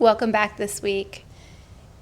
Welcome back this week.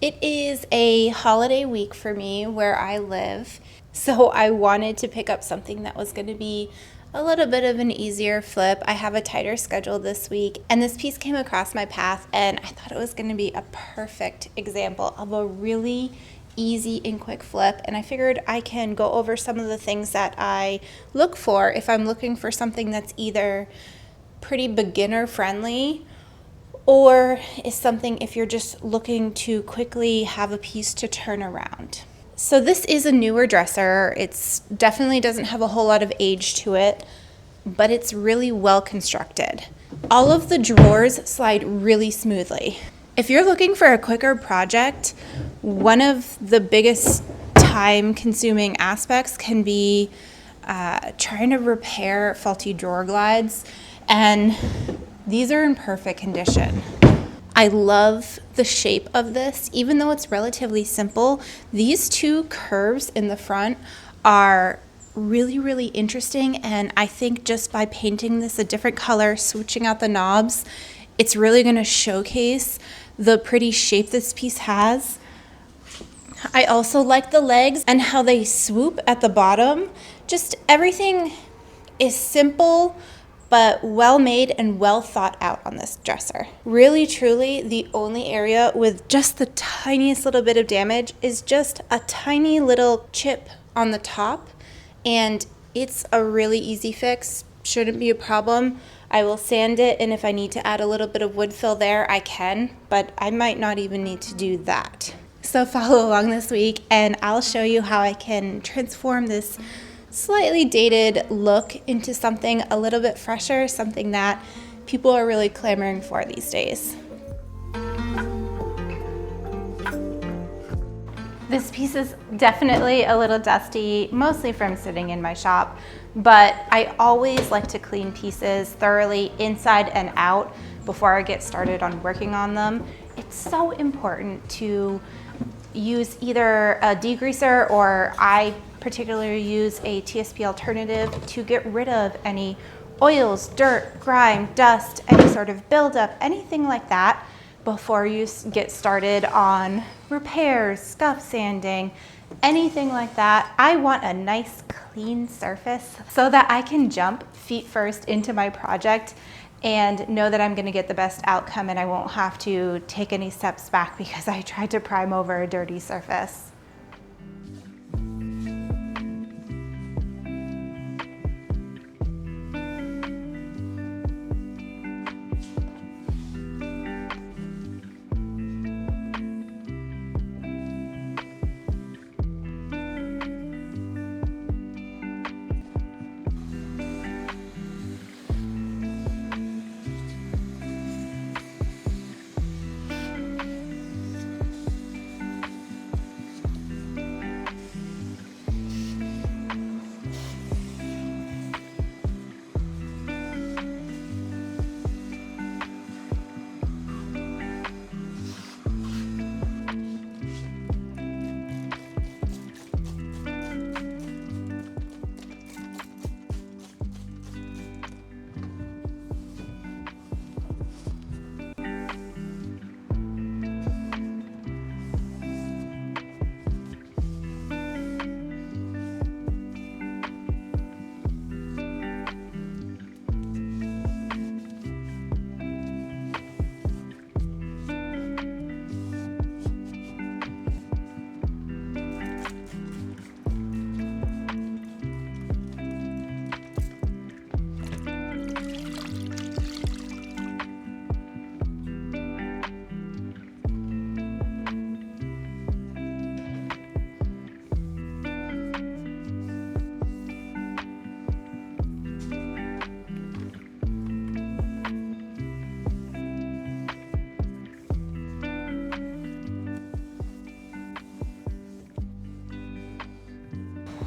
It is a holiday week for me where I live, so I wanted to pick up something that was going to be a little bit of an easier flip. I have a tighter schedule this week, and this piece came across my path, and I thought it was going to be a perfect example of a really easy and quick flip. And I figured I can go over some of the things that I look for if I'm looking for something that's either pretty beginner friendly or is something if you're just looking to quickly have a piece to turn around. So this is a newer dresser. It's definitely doesn't have a whole lot of age to it, but it's really well constructed. All of the drawers slide really smoothly. If you're looking for a quicker project, one of the biggest time-consuming aspects can be trying to repair faulty drawer glides, and these are in perfect condition. I love the shape of this. Even though it's relatively simple, these two curves in the front are really, really interesting, and I think just by painting this a different color, switching out the knobs, it's really going to showcase the pretty shape this piece has. I also like the legs and how they swoop at the bottom. Just everything is simple but well made and well thought out on this dresser. Really, truly, the only area with just the tiniest little bit of damage is just a tiny little chip on the top, and it's a really easy fix. Shouldn't be a problem. I will sand it, and if I need to add a little bit of wood fill there, I can, but I might not even need to do that. So follow along this week, and I'll show you how I can transform this slightly dated look into something a little bit fresher, something that people are really clamoring for these days. This piece is definitely a little dusty, mostly from sitting in my shop, but I always like to clean pieces thoroughly inside and out before I get started on working on them. It's so important to use either a degreaser, or I particularly use a TSP alternative to get rid of any oils, dirt, grime, dust, any sort of buildup, anything like that before you get started on repairs, scuff sanding, anything like that. I want a nice clean surface so that I can jump feet first into my project and know that I'm going to get the best outcome, and I won't have to take any steps back because I tried to prime over a dirty surface.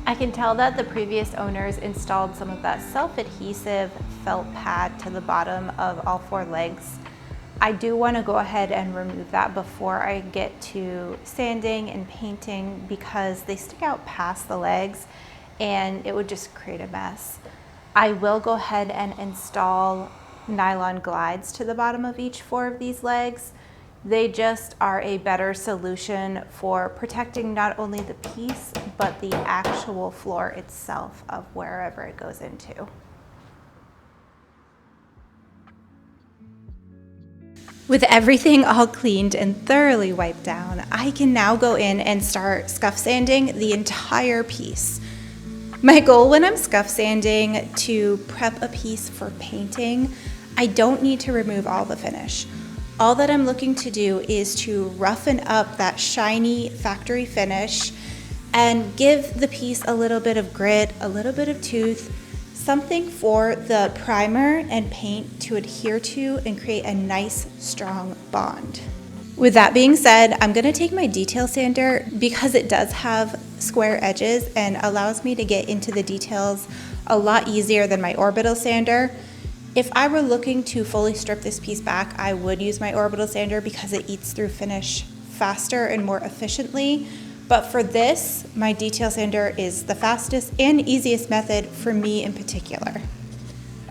I can tell that the previous owners installed some of that self-adhesive felt pad to the bottom of all four legs. I do want to go ahead and remove that before I get to sanding and painting because they stick out past the legs and it would just create a mess. I will go ahead and install nylon glides to the bottom of each four of these legs. They just are a better solution for protecting not only the piece, but the actual floor itself of wherever it goes into. With everything all cleaned and thoroughly wiped down, I can now go in and start scuff sanding the entire piece. My goal when I'm scuff sanding to prep a piece for painting, I don't need to remove all the finish. All that I'm looking to do is to roughen up that shiny factory finish and give the piece a little bit of grit, a little bit of tooth, something for the primer and paint to adhere to and create a nice, strong bond. With that being said, I'm gonna take my detail sander because it does have square edges and allows me to get into the details a lot easier than my orbital sander. If I were looking to fully strip this piece back, I would use my orbital sander because it eats through finish faster and more efficiently. But for this, my detail sander is the fastest and easiest method for me in particular.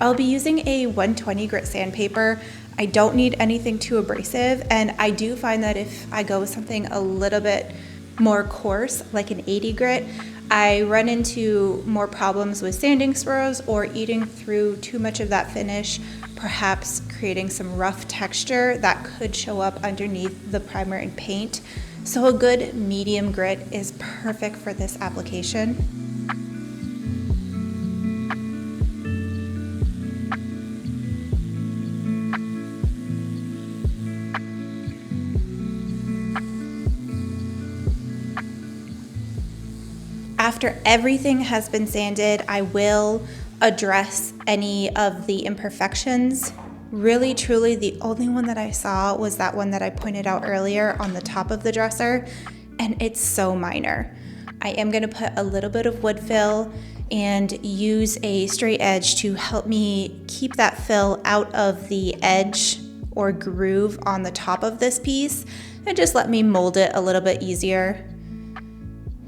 I'll be using a 120 grit sandpaper. I don't need anything too abrasive, and I do find that if I go with something a little bit more coarse, like an 80 grit, I run into more problems with sanding swirls or eating through too much of that finish, perhaps creating some rough texture that could show up underneath the primer and paint. So a good medium grit is perfect for this application. After everything has been sanded, I will address any of the imperfections. Really, truly, the only one that I saw was that one that I pointed out earlier on the top of the dresser, and it's so minor. I am going to put a little bit of wood fill and use a straight edge to help me keep that fill out of the edge or groove on the top of this piece and just let me mold it a little bit easier.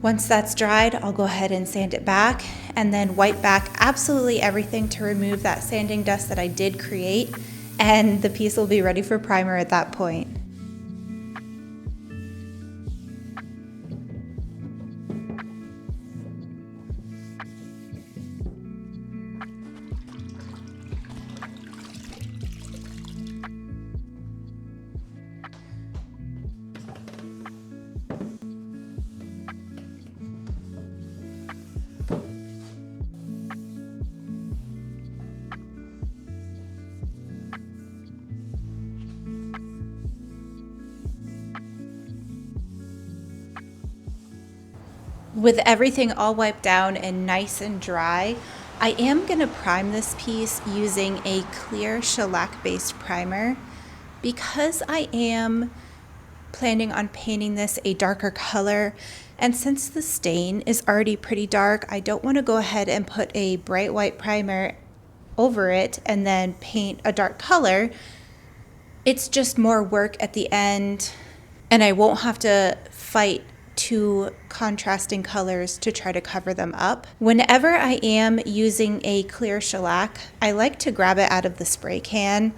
Once that's dried, I'll go ahead and sand it back and then wipe back absolutely everything to remove that sanding dust that I did create, and the piece will be ready for primer at that point. With everything all wiped down and nice and dry, I am going to prime this piece using a clear shellac-based primer. Because I am planning on painting this a darker color, and since the stain is already pretty dark, I don't want to go ahead and put a bright white primer over it and then paint a dark color. It's just more work at the end, and I won't have to fight two contrasting colors to try to cover them up. Whenever I am using a clear shellac, I like to grab it out of the spray can.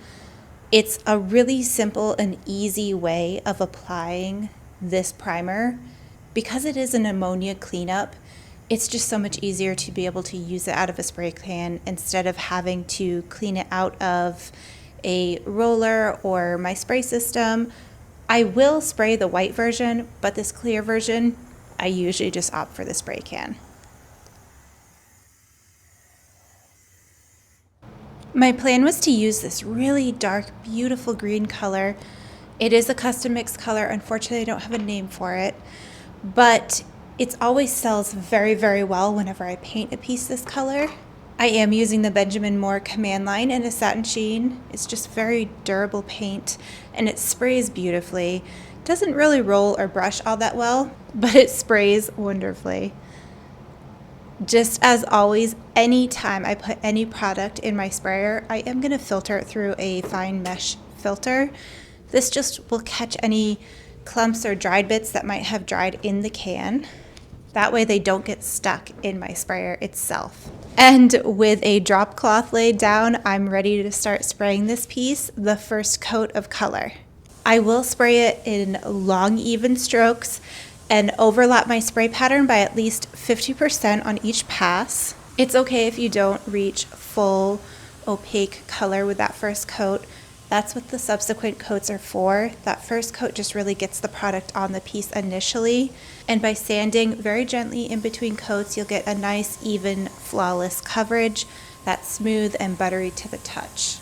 It's a really simple and easy way of applying this primer. Because it is an ammonia cleanup, it's just so much easier to be able to use it out of a spray can instead of having to clean it out of a roller or my spray system. I will spray the white version, but this clear version, I usually just opt for the spray can. My plan was to use this really dark, beautiful green color. It is a custom mix color. Unfortunately, I don't have a name for it, but it always sells very, very well whenever I paint a piece this color. I am using the Benjamin Moore Command Line in a satin sheen. It's just very durable paint and it sprays beautifully. It doesn't really roll or brush all that well, but it sprays wonderfully. Just as always, anytime I put any product in my sprayer, I am going to filter it through a fine mesh filter. This just will catch any clumps or dried bits that might have dried in the can. That way they don't get stuck in my sprayer itself. And with a drop cloth laid down, I'm ready to start spraying this piece the first coat of color. I will spray it in long, even strokes and overlap my spray pattern by at least 50% on each pass. It's okay if you don't reach full opaque color with that first coat. That's what the subsequent coats are for. That first coat just really gets the product on the piece initially. And by sanding very gently in between coats, you'll get a nice, even, flawless coverage that's smooth and buttery to the touch.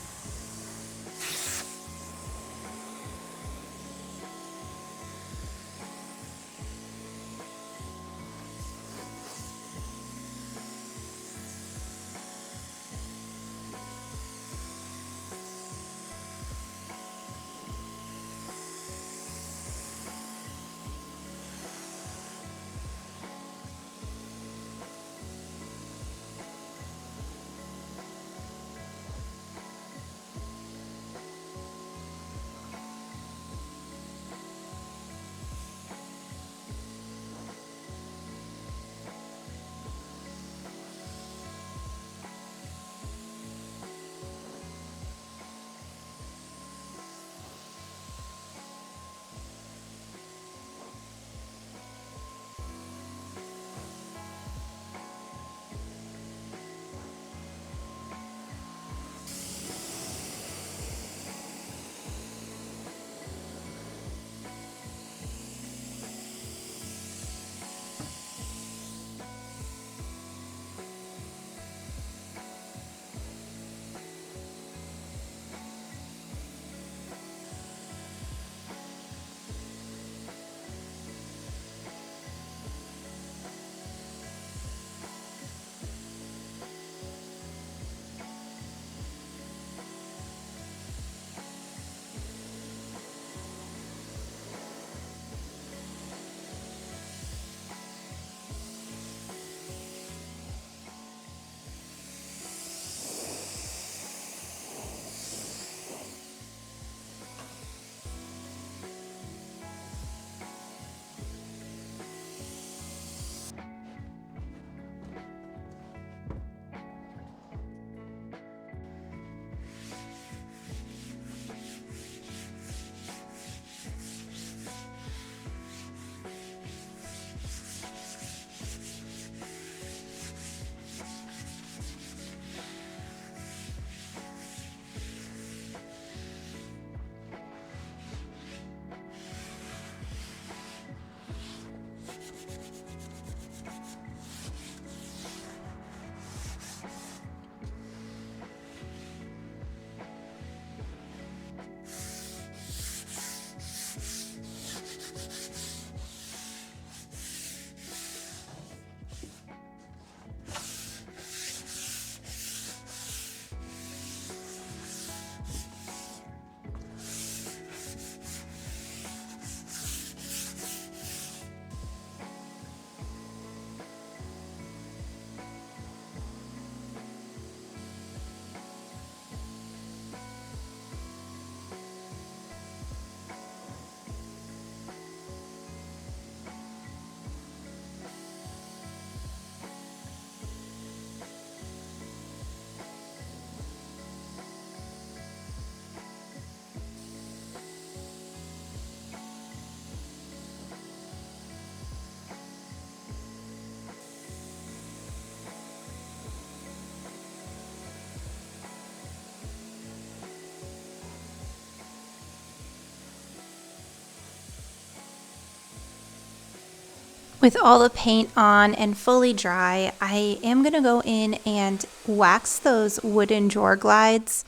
With all the paint on and fully dry, I am going to go in and wax those wooden drawer glides.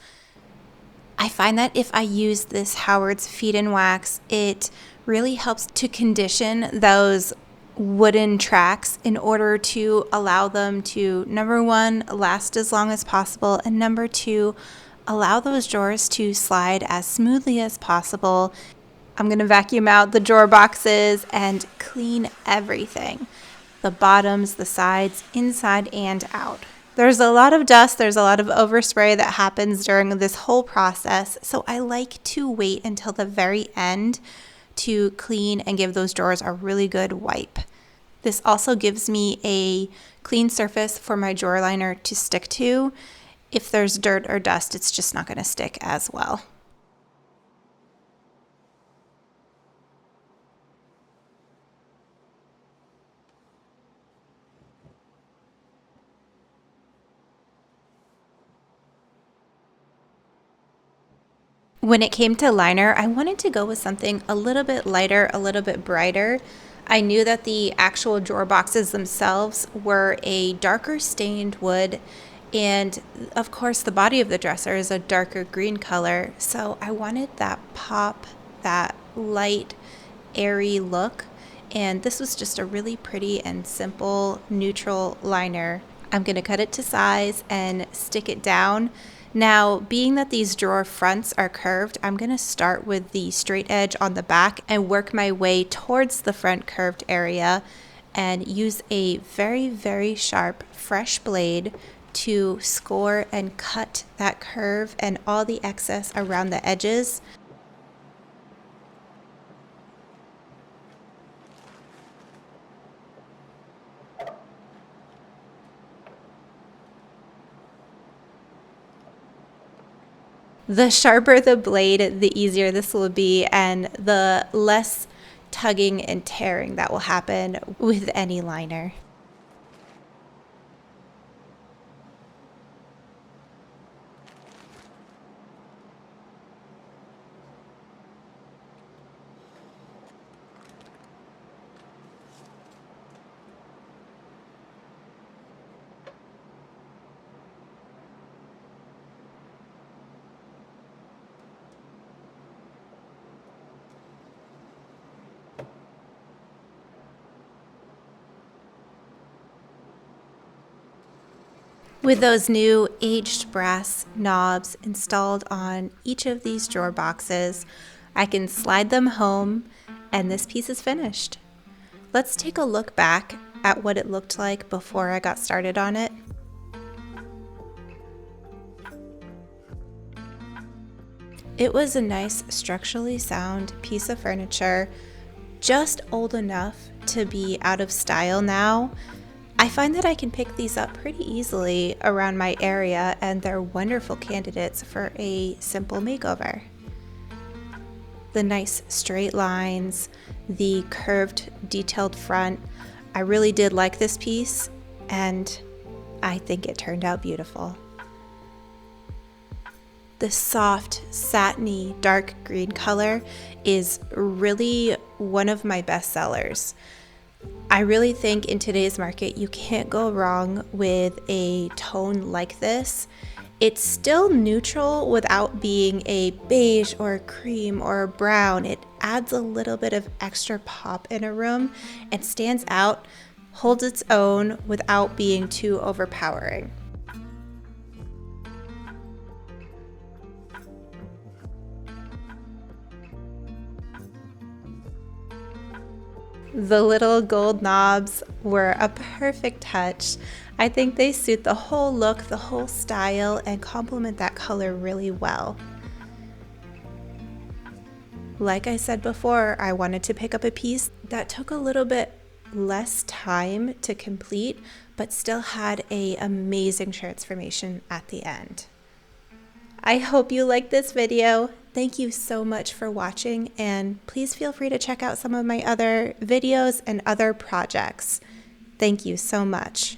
I find that if I use this Howard's Feed and Wax, it really helps to condition those wooden tracks in order to allow them to, number one, last as long as possible, and number two, allow those drawers to slide as smoothly as possible. I'm going to vacuum out the drawer boxes and clean everything. The bottoms, the sides, inside and out. There's a lot of dust, there's a lot of overspray that happens during this whole process, so I like to wait until the very end to clean and give those drawers a really good wipe. This also gives me a clean surface for my drawer liner to stick to. If there's dirt or dust, it's just not going to stick as well. When it came to liner, I wanted to go with something a little bit lighter, a little bit brighter. I knew that the actual drawer boxes themselves were a darker stained wood, and of course the body of the dresser is a darker green color, so I wanted that pop, that light, airy look, and this was just a really pretty and simple neutral liner. I'm going to cut it to size and stick it down. Now, being that these drawer fronts are curved, I'm going to start with the straight edge on the back and work my way towards the front curved area and use a very, very sharp, fresh blade to score and cut that curve and all the excess around the edges. The sharper the blade, the easier this will be, and the less tugging and tearing that will happen with any liner. With those new aged brass knobs installed on each of these drawer boxes, I can slide them home and this piece is finished. Let's take a look back at what it looked like before I got started on it. It was a nice, structurally sound piece of furniture, just old enough to be out of style now. I find that I can pick these up pretty easily around my area, and they're wonderful candidates for a simple makeover. The nice straight lines, the curved detailed front. I really did like this piece, and I think it turned out beautiful. The soft, satiny, dark green color is really one of my best sellers. I really think in today's market, you can't go wrong with a tone like this. It's still neutral without being a beige or a cream or a brown. It adds a little bit of extra pop in a room and stands out, holds its own without being too overpowering. The little gold knobs were a perfect touch. I think they suit the whole look, the whole style, and complement that color really well. Like I said before, I wanted to pick up a piece that took a little bit less time to complete, but still had an amazing transformation at the end. I hope you liked this video. Thank you so much for watching, and please feel free to check out some of my other videos and other projects. Thank you so much.